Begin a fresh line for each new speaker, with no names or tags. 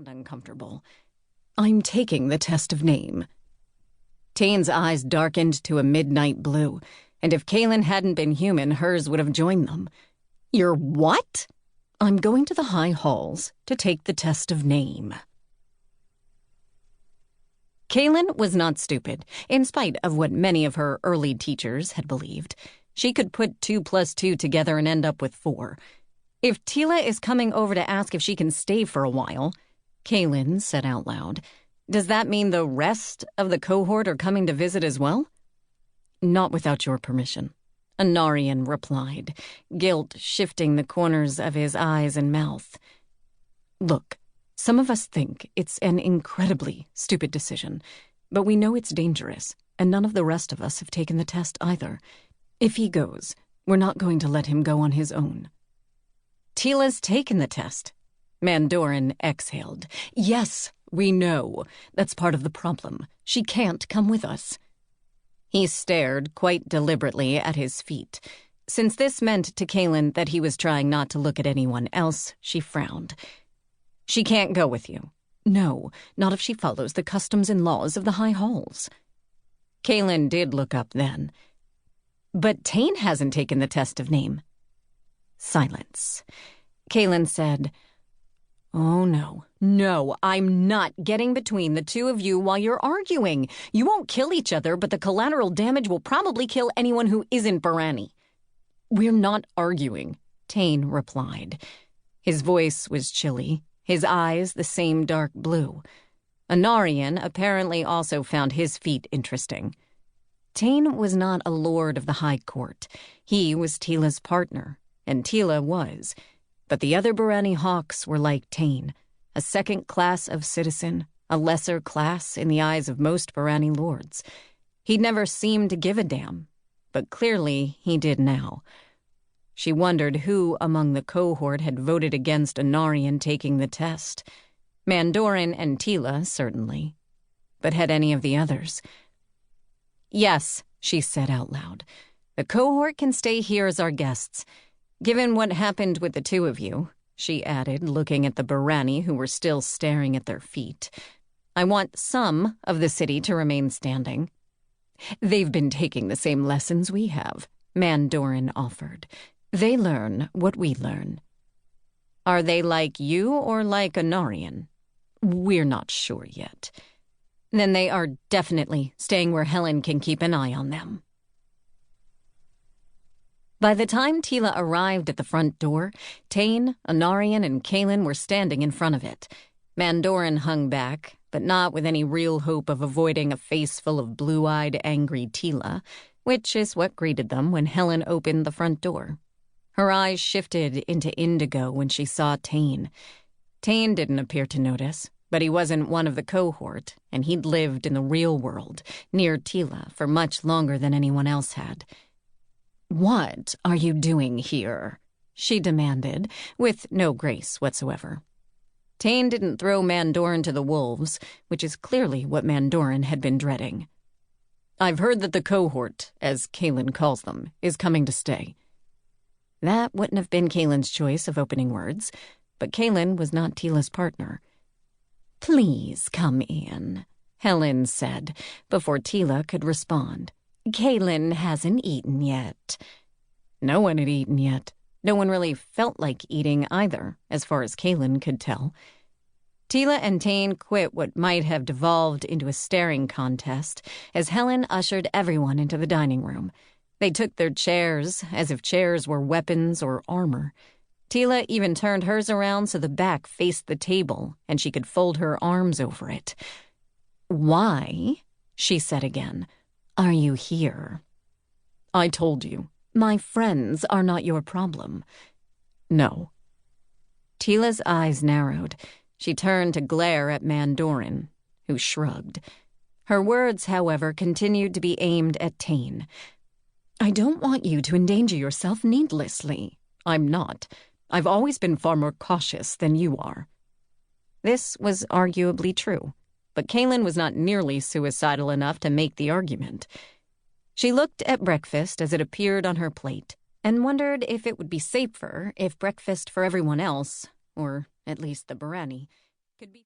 sound uncomfortable. I'm taking the test of name. Tane's eyes darkened to a midnight blue, and if Kaylin hadn't been human, hers would have joined them. You're what? I'm going to the high halls to take the test of name. Kaylin was not stupid, in spite of what many of her early teachers had believed. She could put 2 + 2 together and end up with 4. If Tila is coming over to ask if she can stay for a while, Kaylin said out loud, does that mean the rest of the cohort are coming to visit as well? Not without your permission, Annarion replied, guilt shifting the corners of his eyes and mouth. Look, some of us think it's an incredibly stupid decision, but we know it's dangerous, and none of the rest of us have taken the test either. If he goes, we're not going to let him go on his own. Tila's taken the test. Mandoran exhaled. Yes, we know. That's part of the problem. She can't come with us. He stared quite deliberately at his feet. Since this meant to Kaylin that he was trying not to look at anyone else, she frowned. She can't go with you. No, not if she follows the customs and laws of the high halls. Kaylin did look up then. But Tane hasn't taken the test of name. Silence. Kaylin said, Oh, no, I'm not getting between the two of you while you're arguing. You won't kill each other, but the collateral damage will probably kill anyone who isn't Barrani. We're not arguing, Tane replied. His voice was chilly, his eyes the same dark blue. Annarion apparently also found his feat interesting. Tane was not a lord of the High Court. He was Tila's partner, and Tila was. But the other Barrani hawks were like Tane, a second class of citizen, a lesser class in the eyes of most Barrani lords. He'd never seemed to give a damn, but clearly he did now. She wondered who among the cohort had voted against Annarion taking the test. Mandoran and Tila, certainly. But had any of the others? Yes, she said out loud. The cohort can stay here as our guests. Given what happened with the two of you, she added, looking at the Barrani who were still staring at their feet, I want some of the city to remain standing. They've been taking the same lessons we have, Mandoran offered. They learn what we learn. Are they like you or like Annarion? We're not sure yet. Then they are definitely staying where Helen can keep an eye on them. By the time Tila arrived at the front door, Tane, Annarion, and Kaylin were standing in front of it. Mandoran hung back, but not with any real hope of avoiding a face full of blue-eyed, angry Tila, which is what greeted them when Helen opened the front door. Her eyes shifted into indigo when she saw Tane. Tane didn't appear to notice, but he wasn't one of the cohort, and he'd lived in the real world, near Tila, for much longer than anyone else had. What are you doing here? She demanded, with no grace whatsoever. Tane didn't throw Mandoran to the wolves, which is clearly what Mandoran had been dreading. I've heard that the cohort, as Kaylin calls them, is coming to stay. That wouldn't have been Kaylin's choice of opening words, but Kaylin was not Tila's partner. Please come in, Helen said, before Tila could respond. Kaylin hasn't eaten yet. No one had eaten yet. No one really felt like eating either, as far as Kaylin could tell. Tila and Tane quit what might have devolved into a staring contest as Helen ushered everyone into the dining room. They took their chairs, as if chairs were weapons or armor. Tila even turned hers around so the back faced the table and she could fold her arms over it. Why, she said again, are you here? I told you. My friends are not your problem. No. Tila's eyes narrowed. She turned to glare at Mandoran, who shrugged. Her words, however, continued to be aimed at Tane. I don't want you to endanger yourself needlessly. I'm not. I've always been far more cautious than you are. This was arguably true, but Kaylin was not nearly suicidal enough to make the argument. She looked at breakfast as it appeared on her plate and wondered if it would be safer if breakfast for everyone else, or at least the Barrani, could be